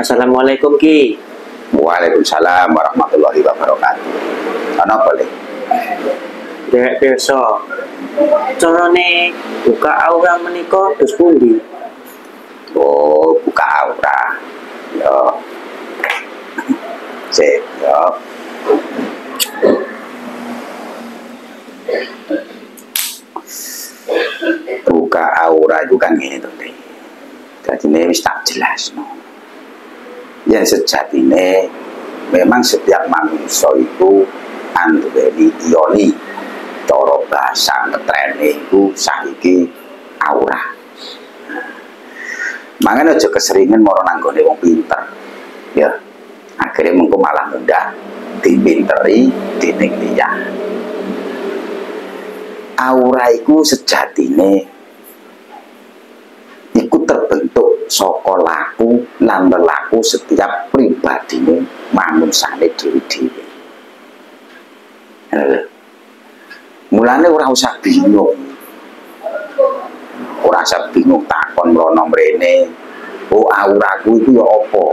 Assalamualaikum Ki. Waalaikumsalam warahmatullahi wabarakatuh. Ana boleh. Dek desa. Carane buka aura menika terus pundi? Oh, buka aura. Yo. Sip, yo. Buka aura itu kan ngene to, Dek. Dadine wis tak jelasno. Ya sejatine memang setiap manusia itu anduweni ioni. Cara bahasa ngetrene iku saiki aura. Makanya aja keseringan moro nanggone wong pinter. Ya. Akhirnya mengko malah mudah dipinteri dening liya. Aura iku sejatine iku terbentuk saka laku lan lelaku setiap pribadine manungsane dhewe-dhewe. Mulane ora usah bingung. Ora usah bingung takon mrono mrene. Oh, auraku iku ya apa?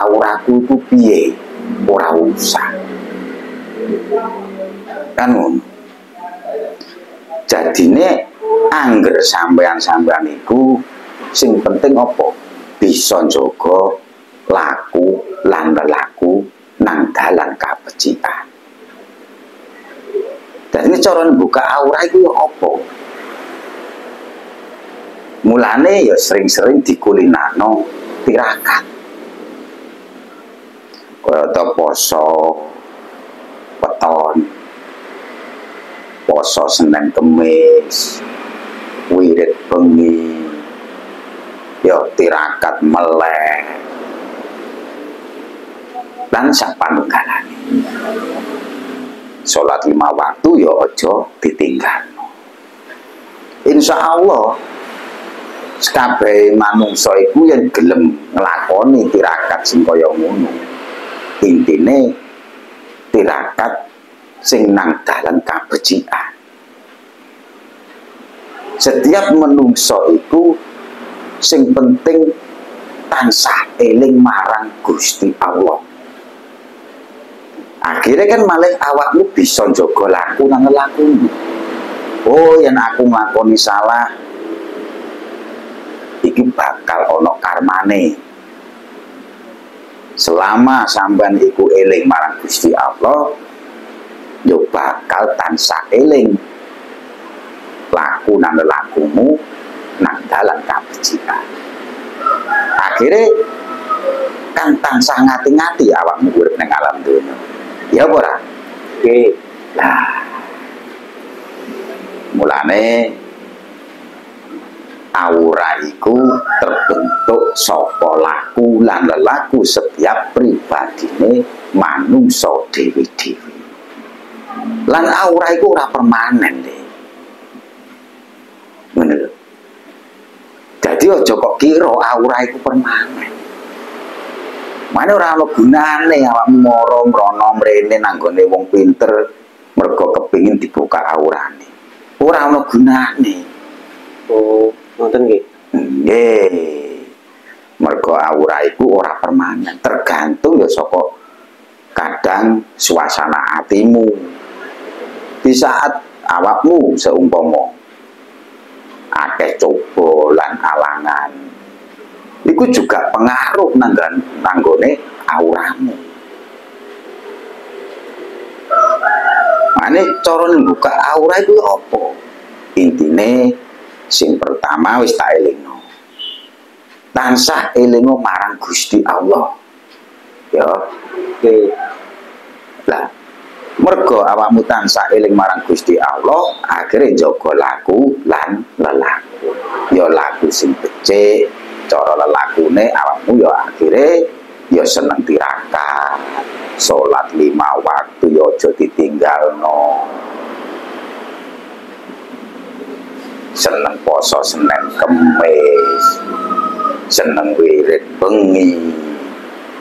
Auraku iku piye? Ora usah. Kan ngono. Jadine angger sampean-sampean iku sing penting apa? Bisa njaga laku lan lelaku nang dalan kabecikan. Dan ini cara buka aura itu ya apa? Mulane ya sering-sering dikulinano tirakat. Kaya poso weton, poso Senin Kemis, wirid bengi, ya tirakat meleh, dan sapanunggalane. Sholat 5 waktu ya aja ditinggal. Insya Allah kabeh manungsa iku yen gelem nglakoni tirakat sing kaya ngono. Intine tirakat sing nang dalan kabecikan. Setiap manungsa iku sing penting tansah eling marang Gusti Allah. Akhirnya kan malah awakmu bisa njaga laku nang lakumu. Oh, yen aku nglakoni salah iki bakal ana karmane. Selama sampean iku eling marang Gusti Allah, yo bakal tansah eling laku nang lakumu nang dalan kabecikan. Akhirnya kan tansah ngati-ngati awakmu urip ning alam donya. Ya ora? Oke. Nah. Mulane aura iku terbentuk saka laku lan lelaku setiap pribadine manungsa dhewe-dhewe. Lan aura iku ora permanen, Dek. Ngono lho. Dadi aja kok kira aura iku permanen. Mane ora ana gunane awakmu mara mrono mrene nanggone wong pinter mergo kepengin dibuka aurane. Ora ana gunane. Oh, ngoten nggih. Nggih. Mergo aura iku ora permanen, tergantung ya saka kadang suasana hatimu. Di saat awakmu seumpama akeh coba lan alangan, iku juga pengaruh nanggone auramu. Mane cara buka aura itu apa? Intine sing pertama wis tak elingno. Tansah elingno marang Gusti Allah. Ya, oke. Lah, mergo awakmu tansah eling marang Gusti Allah, akhirnya njaga laku lan lelaku. Ya laku sing becik, cara lelakune awakmu ya akhirnya ya seneng tirakat. Salat 5 waktu ya aja ditinggalno. Seneng poso Senin Kemis, seneng wirid bengi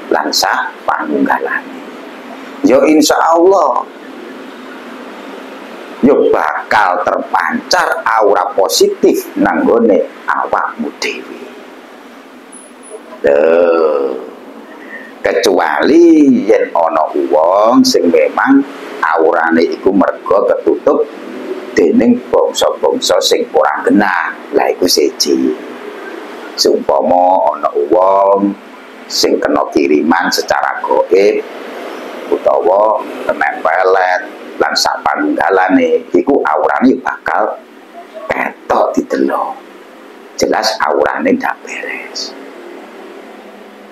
lan sak panunggalane. Ya insya Allah ya bakal terpancar aura positif nanggone awakmu dhewe. kecuali yen ana wong sing memang aurane iku mergo ketutup dening bangsa-bangsa sing ora genah. Lah iku siji. Seumpama ana wong sing kena kiriman secara gaib utawa kenempelet lan sak panunggalane iku aurane bakal ketok didelok. Jelas aurane ndak beres.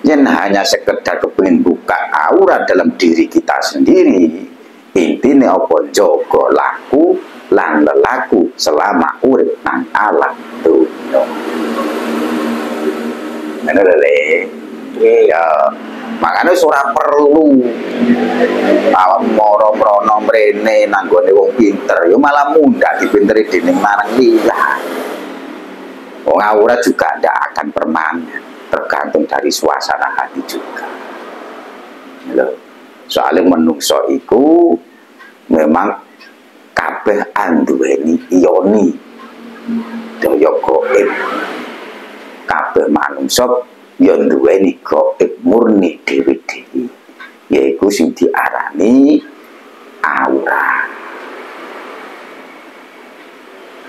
Yen hanya sekedar kepengin buka aura dalam diri kita sendiri, intine apa jaga laku lan lelaku selama urip nang alam dunya. Ngono lho. Ya, makanya ora perlu awak moro mrono mrene nanggone wong pinter, ya malah mudah dipinteri dening marang liyane. Wong aura juga tidak akan permanen, tergantung dari suasana hati juga. Soalnya menungso iku memang kabeh anduweni ioni daya gaib. Kabeh manungso ya nduweni gaib murni dhewe-dhewe, yaiku sing diarani aura.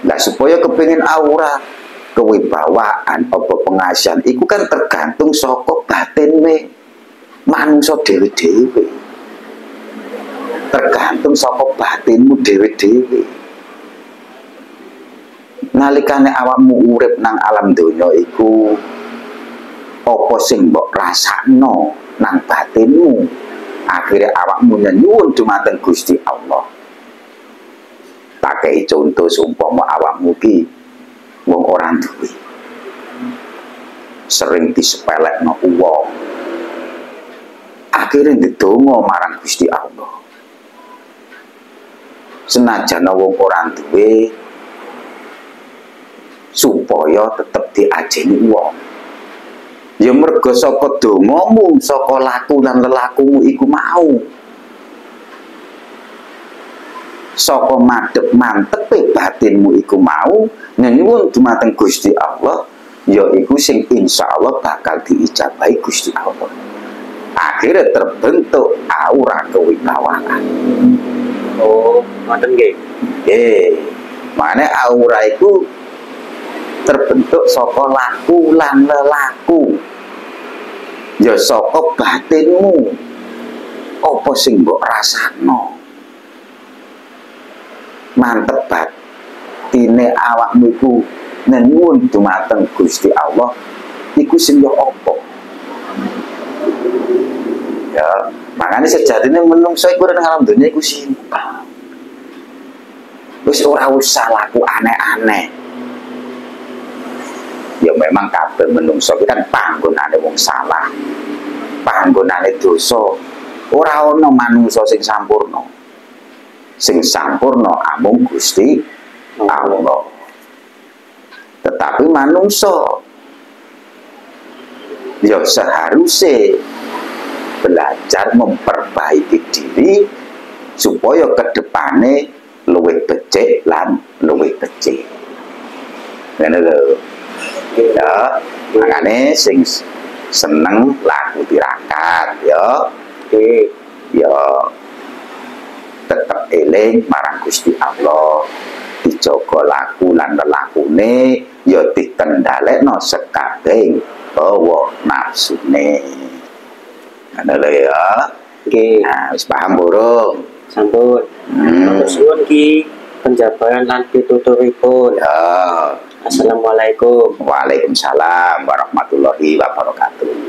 Nah, supaya kepengin aura, kewibawaan apa pengasihan iku kan tergantung saka batinne manungsa dhewe-dhewe. Tergantung saka batinmu dhewe-dhewe. Nalikane awakmu urip nang alam donya iku apa sing mbok rasakno nang batinmu, akhirnya awakmu nyuwun dumateng Gusti Allah. Tak kei contoh seumpama awakmu ki wong ora duwe, sering disepelekno wong, akhirnya ndedonga marang Gusti Allah. Senajan wong ora duwe supaya tetep diajeni wong, ya mergo saka dongamu, saka laku lan lelakumu iku mau, saka madhep mantepe batinmu iku mau nyuwun dumateng Gusti Allah, ya iku sing insyaallah bakal diijabahi Gusti Allah. Akhirnya terbentuk aura kewibawaan. Oh, ngoten nggih. Nggih. Mane aura iku terbentuk saka laku lan lelaku, ya saka batinmu, apa sing mbok rasakno. Mantep batine awakmu iku nyuwun dumateng Gusti Allah iku sing yo apa. Ya, makanya sejatine menungso iku nang alam dunya iku simpel. Wis ora usah laku aneh-aneh. Ya memang kabeh menungso kan panggonane wong salah, panggonane dosa. Ora ana manungsa sing sampurna. Sing sampurna amung Gusti Allah. Tetapi manungsa ya seharusnya belajar memperbaiki diri supaya kedepane luwih becik lan luwih becik. Ngene lho. Ya, makane sing seneng laku tirakat ya. Ya tetep eling marang Gusti Allah, dijaga laku lan lelakune, ya dikendhalekno sekabeh hawa nafsune. Ngono lho ya. Nggih. Nah, wis paham burung? Sampun. Matur suwun Ki penjabaran lan pituturipun. Ya. Assalamualaikum. Waalaikumsalam warahmatullahi wabarakatuh.